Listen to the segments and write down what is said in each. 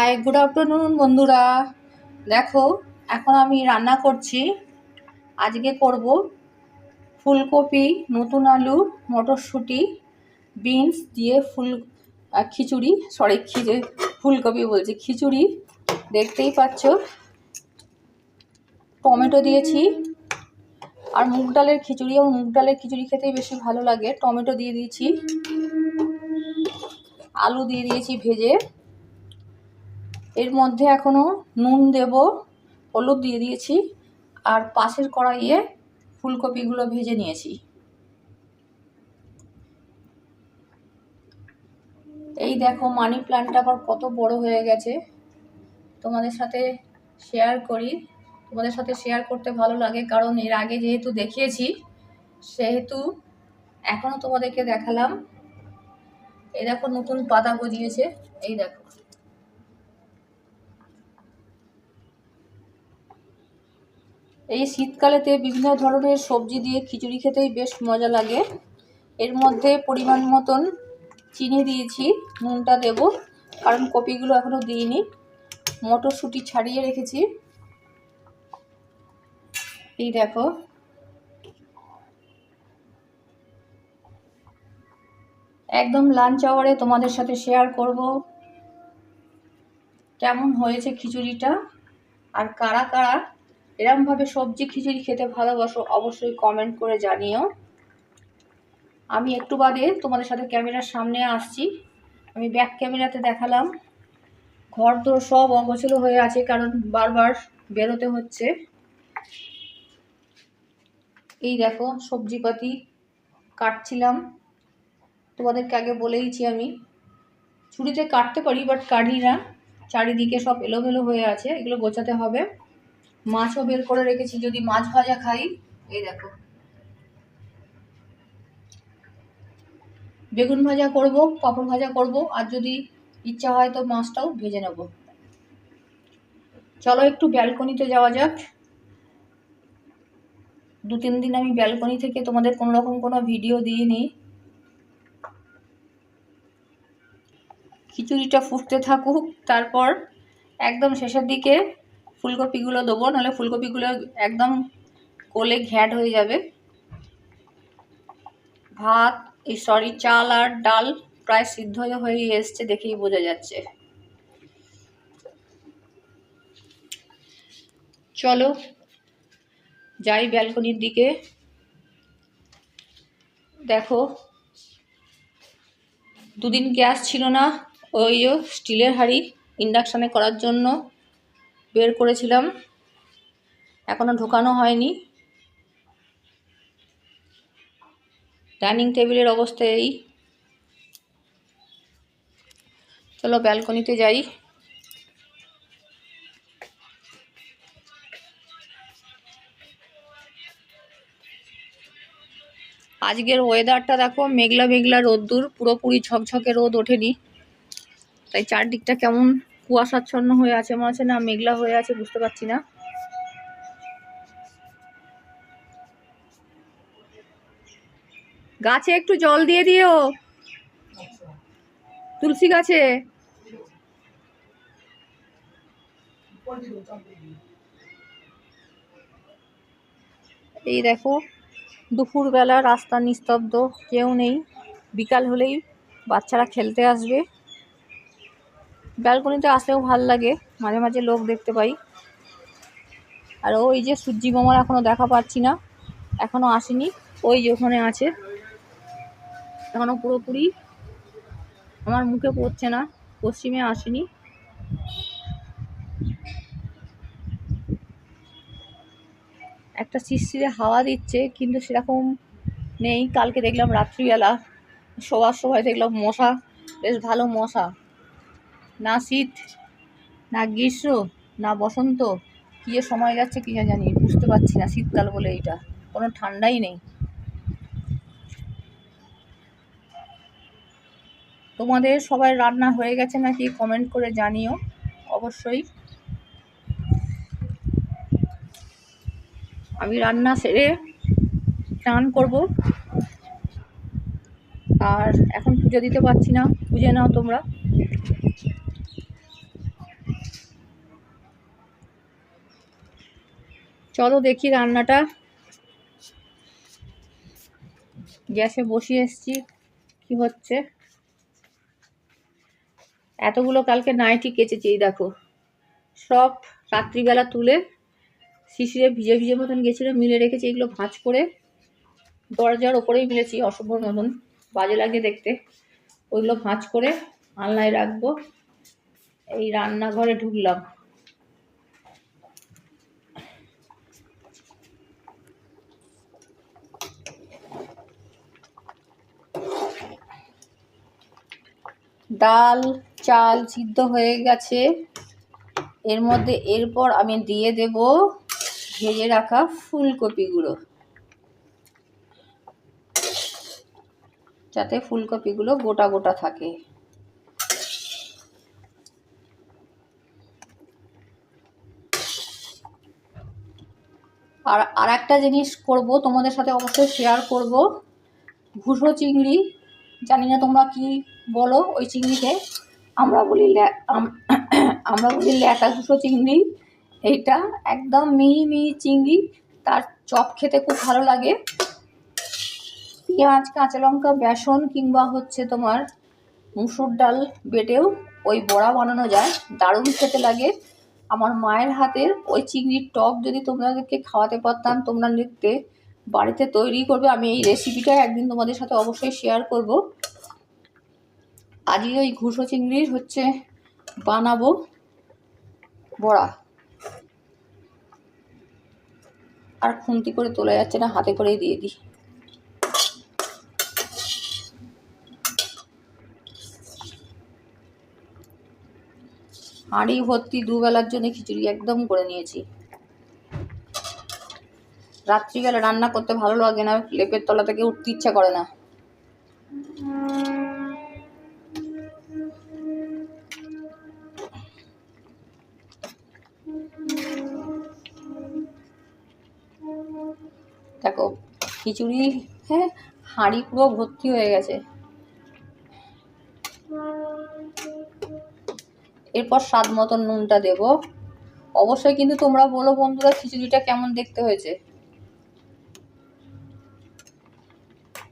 High, good afternoon বন্ধুরা। দেখো, এখন আমি রান্না করছি। আজকে করব ফুলকপি, নতুন আলু, মটরশুঁটি, বিনস দিয়ে খিচুড়ি। ফুলকপি বলছি, খিচুড়ি। দেখতেই পাচ্ছ, টমেটো দিয়েছি। আর মুগ ডালের খিচুড়ি, এবং মুগ ডালের খিচুড়ি খেতেই বেশি ভালো লাগে। টমেটো দিয়ে দিয়েছি, আলু দিয়ে দিয়েছি ভেজে। এর মধ্যে এখনো নুন দেব, হলুদ দিয়ে দিয়েছি। আর পাশের কড়াইয়ে ফুলকপিগুলো ভেজে নিয়েছি। এই দেখো, মানি প্ল্যান্টটা আবার কত বড় হয়ে গেছে। তোমাদের সাথে শেয়ার করি। তোমাদের সাথে শেয়ার করতে ভালো লাগে, কারণ এর আগে যেহেতু দেখিয়েছি, সেহেতু এখনো তোমাদেরকে দেখালাম। এই দেখো, নতুন পাতা গজিয়েছে। এই দেখো, এই শীতকালেতে বিভিন্ন ধরনের সবজি দিয়ে খিচুড়ি খেতেই বেশ মজা লাগে। এর মধ্যে পরিমাণ মতন চিনি দিয়েছি, নুনটা দেব কারণ কপিগুলো এখনো দিইনি। মটরশুঁটি ছাড়িয়ে রেখেছি। এই দেখো, একদম লাঞ্চ আওয়ারে তোমাদের সাথে শেয়ার করব কেমন হয়েছে খিচুড়িটা। আর কারা কারা এরমভাবে সবজি খিচুড়ি খেতে ভালোবাসো, অবশ্যই কমেন্ট করে জানিও। আমি একটু বাদে তোমাদের সাথে ক্যামেরার সামনে আসছি। আমি ব্যাক ক্যামেরাতে দেখালাম। ঘর তো সব অগোছালো হয়ে আছে, কারণ বারবার বেরোতে হচ্ছে। এই দেখো, সবজিপাতি কাটছিলাম। তোমাদেরকে আগে বলেইছি, আমি ছুরিতে কাটতে পারি, বাট কাটি না। চারিদিকে সব এলোমেলো হয়ে আছে, এগুলো গোছাতে হবে। মাছও বের করে রেখেছি, যদি মাছ ভাজা খাই। এই দেখো, বেগুন ভাজা করব, পাঁপড় ভাজা করব, আর যদি ইচ্ছা হয় তো মাছটাও ভেজে নেব। চলো একটু ব্যালকনিতে যাওয়া যাক। 2-3 দিন আমি ব্যালকনি থেকে তোমাদের কোনোরকম কোনো ভিডিও দিইনি। খিচুড়িটা ফুটতে থাকুক, তারপর একদম শেষের দিকে ফুলকপিগুলো দেবো, নাহলে ফুলকপিগুলো একদম গলে ঘ্যাট হয়ে যাবে। চাল আর ডাল প্রায় সিদ্ধ হয়ে এসছে, দেখেই বোঝা যাচ্ছে। চলো যাই ব্যালকনির দিকে। দেখো, 2 দিন গ্যাস ছিল না, ওই স্টিলের হাঁড়ি ইন্ডাকশানে করার জন্য বের করেছিলাম, এখনো ঢোকানো হয়নি। ডাইনিং টেবিলের অবস্থা এই। চলো ব্যালকনিতে যাই। আজকের ওয়েদারটা দেখো, মেঘলা মেঘলা রোদ্দুর, পুরোপুরি ঝকঝকে রোদ ওঠেনি। তাই চারদিকটা কেমন কুয়াশাচ্ছন্ন হয়ে আছে, মনে হচ্ছে না মেঘলা হয়ে আছে, বুঝতে পারছি না। গাছে একটু জল দিয়ে দিও, তুলসী গাছে। এই দেখো, দুপুরবেলা রাস্তা নিস্তব্ধ, কেউ নেই। বিকাল হলেই বাচ্চারা খেলতে আসবে। ব্যালকনিতে আসলেও ভাল লাগে, মাঝে মাঝে লোক দেখতে পাই। আর ওই যে সূর্যি মামার এখনো দেখা পাচ্ছি না, এখনো আসেনি। ওই যে ওখানে আছে, এখনো পুরোপুরি আমার মুখে পড়ছে না, পশ্চিমে আসেনি। একটা শিরশিরে হাওয়া দিচ্ছে, কিন্তু সেরকম নেই। কালকে দেখলাম রাত্রিবেলা শোয়ার সময় দেখলাম মশা, বেশ ভালো মশা। না শীত, না গ্রীষ্ম, না বসন্ত, কি যে সময় যাচ্ছে কি জানি, বুঝতে পারছি না। শীতকাল বলে এইটা, কোনো ঠান্ডাই নেই। তোমাদের সবাই রান্না হয়ে গেছে নাকি কমেন্ট করে জানিও অবশ্যই। আমি রান্না সেরে স্নান করব, আর এখন পুজো দিতে পারছি না, বুঝে নাও তোমরা। চলো দেখি রান্নাটা। গ্যাসে বসিয়ে এসছি, কি হচ্ছে। এতগুলো কালকে নাইটি কেচেছি, এই দেখো সব রাত্রিবেলা তুলে শিশিরে ভিজে ভিজে মতন গেছিলো, মিলে রেখেছি। এগুলো ভাঁজ করে দরজার ওপরেই মিলেছি, অসম্ভব মতন বাজে লাগে দেখতে। ওইগুলো ভাঁজ করে আলনায় রাখবো। এই রান্নাঘরে ঢুকলাম। ডাল চাল সিদ্ধ হয়ে গেছে, এর মধ্যে এরপর আমি দিয়ে দেব ভেজে রাখা ফুলকপিগুলো, যাতে ফুলকপিগুলো গোটা গোটা থাকে। আর একটা জিনিস করব, তোমাদের সাথে অবশ্যই শেয়ার করব। ঘুষো চিংড়ি, জানি না তোমরা কি বলো ওই চিংড়িকে। আমরা বলি ল্যাটা ঘুষো চিংড়ি। এইটা একদম মিহি মিহি চিংড়ি, তার চপ খেতে খুব ভালো লাগে। পেঁয়াজ কাঁচা লঙ্কা বেসন কিংবা হচ্ছে তোমার মুসুর ডাল বেটেও ওই বড়া বানানো যায়, দারুণ খেতে লাগে। আমার মায়ের হাতের ওই চিংড়ির টক যদি তোমাদেরকে খাওয়াতে পারতাম, তোমরা দেখতে বাড়িতে তৈরি করবে। আমি এই রেসিপিটা একদিন তোমাদের সাথে অবশ্যই শেয়ার করব। আজই ওই ঘুষো চিংড়ির হচ্ছে বানাবো বড়া। আর খুন্তি করে তোলা যাচ্ছে না, হাতে করেই দিয়ে দিই। হাঁড়ি ভর্তি দুবেলার জন্য খিচুড়ি একদম করে নিয়েছি। রাত্রিবেলা রান্না করতে ভালো লাগে না, লেপের তলা থেকে উঠতে ইচ্ছা করে না। দেখো খিচুড়ি, হ্যাঁ হাঁড়ি পুরো ভর্তি হয়ে গেছে। এরপর স্বাদ মতন নুনটা দেব। অবশ্যই কিন্তু তোমরা বলো বন্ধুরা খিচুড়িটা কেমন দেখতে হয়েছে।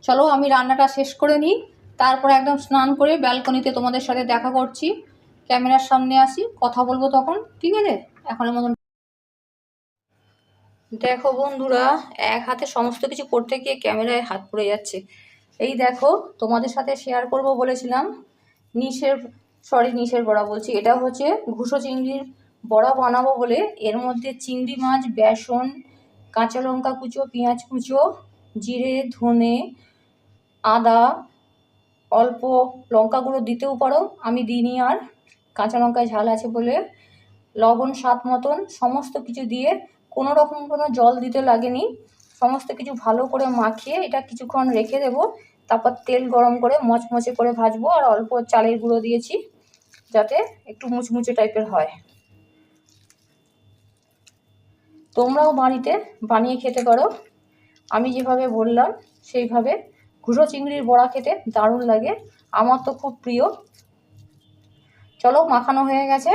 চলো আমি রান্নাটা শেষ করে নিই, তারপর একদম স্নান করে ব্যালকনিতে তোমাদের সাথে দেখা করছি। ক্যামেরার সামনে আসি, কথা বলবো তখন, ঠিক আছে? এখনের মতন। দেখো বন্ধুরা, এক হাতে সমস্ত কিছু করতে গিয়ে ক্যামেরায় হাত পড়ে যাচ্ছে। এই দেখো তোমাদের সাথে শেয়ার করব বলেছিলাম নিশের বড়া বলছি, এটা হচ্ছে ঘুষো চিংড়ির বড়া বানাবো বলে এর মধ্যে চিংড়ি মাছ, বেসন, কাঁচা লঙ্কা কুচো, পেঁয়াজ কুচো, জিরে, ধনে, আদা, অল্প লঙ্কা গুঁড়ো দিতেও পারো, আমি দিইনি। আর কাঁচা লঙ্কায় ঝাল আছে বলে লবণ স্বাদ মতন, সমস্ত কিছু দিয়ে কোনো রকম কোনো জল দিতে লাগেনি। সমস্ত কিছু ভালো করে মাখিয়ে এটা কিছুক্ষণ রেখে দেবো। তারপর তেল গরম করে মচমচে করে ভাজবো। আর অল্প চালের গুঁড়ো দিয়েছি যাতে একটু মুচমুচে টাইপের হয়। তোমরাও বাড়িতে বানিয়ে খেতে পারো, আমি যেভাবে বললাম সেইভাবে। ঘুষো চিংড়ির বড়া খেতে দারুণ লাগে, আমার তো খুব প্রিয়। চলো মাখানো হয়ে গেছে,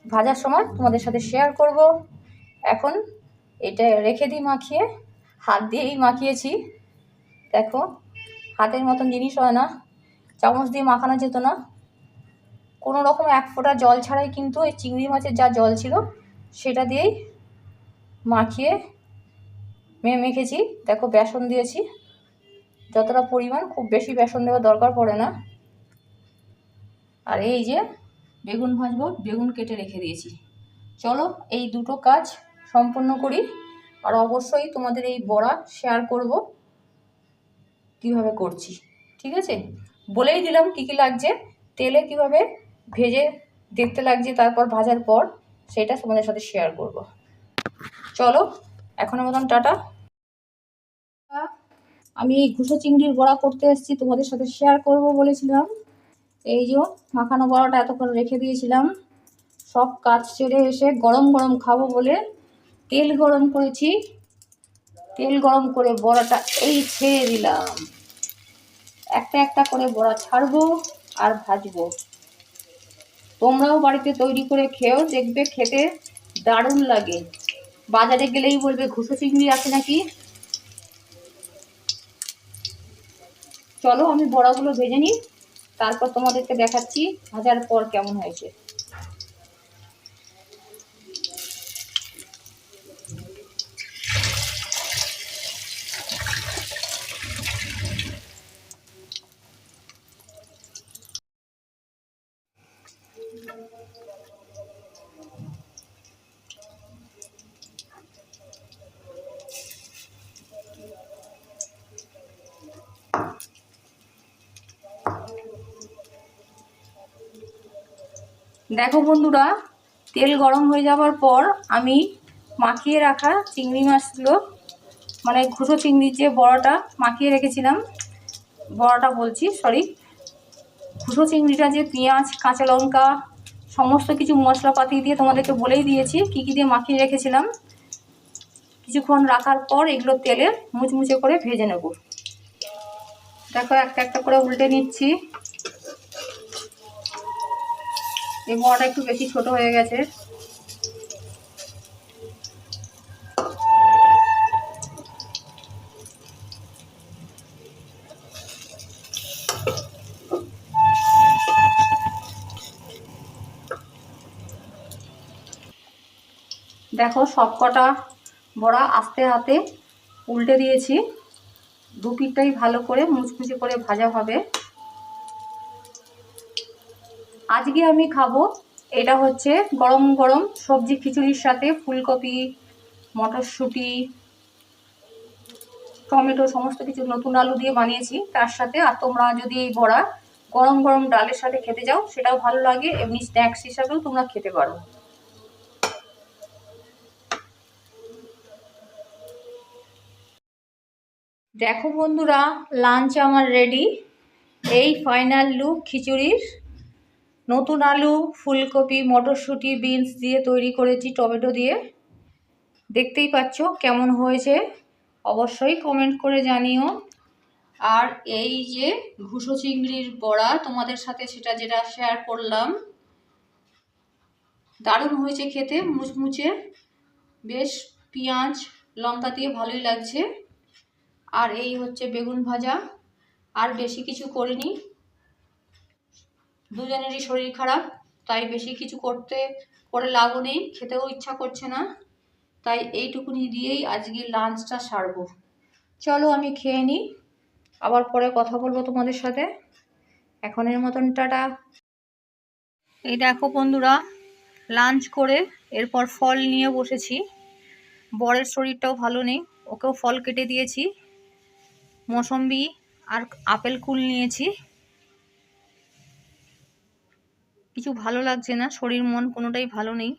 ভাজার সময় তোমাদের সাথে শেয়ার করব। এখন এটা রেখে দিই মাখিয়ে, হাত দিয়েই মাখিয়েছি। দেখো হাতের মতন জিনিস হয় না, চামচ দিয়ে মাখানো যেত না। কোনো রকম এক ফোঁটা জল ছাড়াই কিন্তু এই চিংড়ি মাছের যা জল ছিল সেটা দিয়েই মাখিয়ে মেখেছি। দেখো বেসন দিয়েছি যতটা পরিমাণ, খুব বেশি বেসন দেওয়ার দরকার পড়ে না। আর এই যে বেগুন ভাজবো, বেগুন কেটে রেখে দিয়েছি। চলো এই দুটো কাজ সম্পন্ন করি। আর অবশ্যই তোমাদের এই বড়া শেয়ার করব কিভাবে করছি, ঠিক আছে? বলেই দিলাম কী কী লাগছে, তেলে কিভাবে ভেজে দেখতে লাগছে, তারপর ভাজার পর সেটা তোমাদের সাথে শেয়ার করব। চলো এখনের মতন টাটা। আমি এই ঘুষো চিংড়ির বড়া করতে এসেছি, তোমাদের সাথে শেয়ার করব বলেছিলাম। এই যে মাখানো বড়াটা এতক্ষণ রেখে দিয়েছিলাম, সব কাজ সেরে এসে গরম গরম খাবো বলে তেল গরম করেছি। তেল গরম করে বড়াটা এই ছেড়ে দিলাম। একটা একটা করে বড়া ছাড়বো আর ভাজবো। তোমরাও বাড়িতে তৈরি করে খেয়েও দেখবে, খেতে দারুণ লাগে। বাজারে গেলেই বলবে ঘুষো চিংড়ি আছে নাকি। চলো আমি বড়াগুলো ভেজে নিই, তারপর তোমাদেরকে দেখাচ্ছি ভাজার পর কেমন হয়েছে। দেখো বন্ধুরা, তেল গরম হয়ে যাওয়ার পর আমি মাখিয়ে রাখা চিংড়ি মাছগুলো, মানে ঘুষো চিংড়ির যে বড়াটা মাখিয়ে রেখেছিলাম, বড়াটা বলছি সরি, ঘুষো চিংড়িটা যে পেঁয়াজ কাঁচা লঙ্কা সমস্ত কিছু মশলাপাতি দিয়ে তোমাদেরকে বলেই দিয়েছি কী কী দিয়ে মাখিয়ে রেখেছিলাম। কিছুক্ষণ রাখার পর এগুলো তেলে মুচমুচে করে ভেজে নেব। দেখো একটা একটা করে উল্টে নিচ্ছি। এই বড়াটা একটু বেশি ছোট হয়ে গেছে। দেখো সবকটা বড়া আস্তে হাতে উল্টে দিয়েছি। দু পিঠটাই ভালো করে মুচমুচে করে ভাজা হবে। আজকে আমি খাবো, এটা হচ্ছে গরম গরম সবজি খিচুড়ির সাথে ফুলকপি, মটরশুঁটি, টমেটো সমস্ত কিছু নতুন আলু দিয়ে বানিয়েছি তার সাথে। আর তোমরা যদি এই বড়া গরম গরম ডালের সাথে খেতে যাও সেটাও ভালো লাগে, এমনি স্ন্যাক্স হিসাবেও তোমরা খেতে পারো। দেখো বন্ধুরা, লাঞ্চ আমার রেডি। এই ফাইনাল লুক খিচুড়ির। নতুন আলু, ফুলকপি, মটরশুঁটি, বিনস দিয়ে তৈরি করেছি টমেটো দিয়ে। দেখতেই পাচ্ছ কেমন হয়েছে, অবশ্যই কমেন্ট করে জানিও। আর এই যে ঘুষো চিংড়ির বড়া তোমাদের সাথে সেটা যেটা শেয়ার করলাম, দারুণ হয়েছে খেতে, মুচমুচে, বেশ পেঁয়াজ লঙ্কা দিয়ে ভালোই লাগছে। আর এই হচ্ছে বেগুন ভাজা। আর বেশি কিছু করিনি, দুজনেরই শরীর খারাপ, তাই বেশি কিছু করে লাভও নেই, খেতেও ইচ্ছা করছে না, তাই এইটুকুনি দিয়েই আজকে লাঞ্চটা সারবো। চলো আমি খেয়ে নিই, আবার পরে কথা বলবো তোমাদের সাথে। এখনের মতন টাটা। এই দেখো বন্ধুরা, লাঞ্চ করে এরপর ফল নিয়ে বসেছি। বরের শরীরটাও ভালো নেই, ওকেও ফল কেটে দিয়েছি। মৌসম্বি আর আপেল কুল নিয়েছি। কিছু ভালো লাগছে না, শরীর মন কোনোটাই ভালো নেই।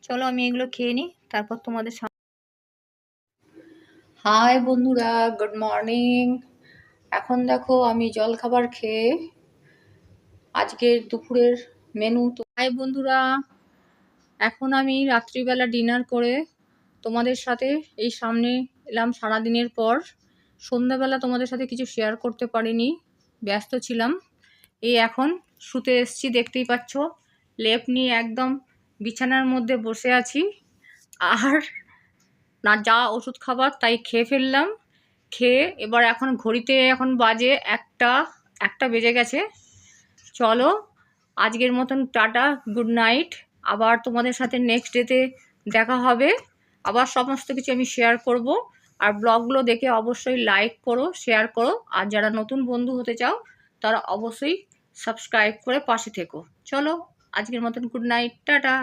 চলো আমি এগুলো খেয়ে নিই, তারপর তোমাদের সামনে। হাই বন্ধুরা, গুড মর্নিং। এখন দেখো আমি জলখাবার খেয়ে আজকের দুপুরের মেনু তো। হাই বন্ধুরা, এখন আমি রাত্রিবেলা ডিনার করে তোমাদের সাথে এই সামনে এলাম সারাদিনের পর। সন্ধ্যাবেলা তোমাদের সাথে কিছু শেয়ার করতে পারিনি, ব্যস্ত ছিলাম। এই এখন শুতে এসছি, দেখতেই পাচ্ছ লেপ নিয়ে একদম বিছানার মধ্যে বসে আছি। আর না যা ওষুধ খাবার তাই খেয়ে ফেললাম। খেয়ে এবার এখন ঘড়িতে এখন বাজে একটা বেজে গেছে। চলো আজকের মতন টাটা, গুড নাইট। আবার তোমাদের সাথে নেক্সট ডেতে দেখা হবে, আবার সমস্ত কিছু আমি শেয়ার করব। আর ব্লগগুলো দেখে অবশ্যই লাইক করো, শেয়ার করো। আর যারা নতুন বন্ধু হতে চাও তারা অবশ্যই সাবস্ক্রাইব করে পাশে থেকো। চলো আজকের মতন গুড নাইট, টাটা।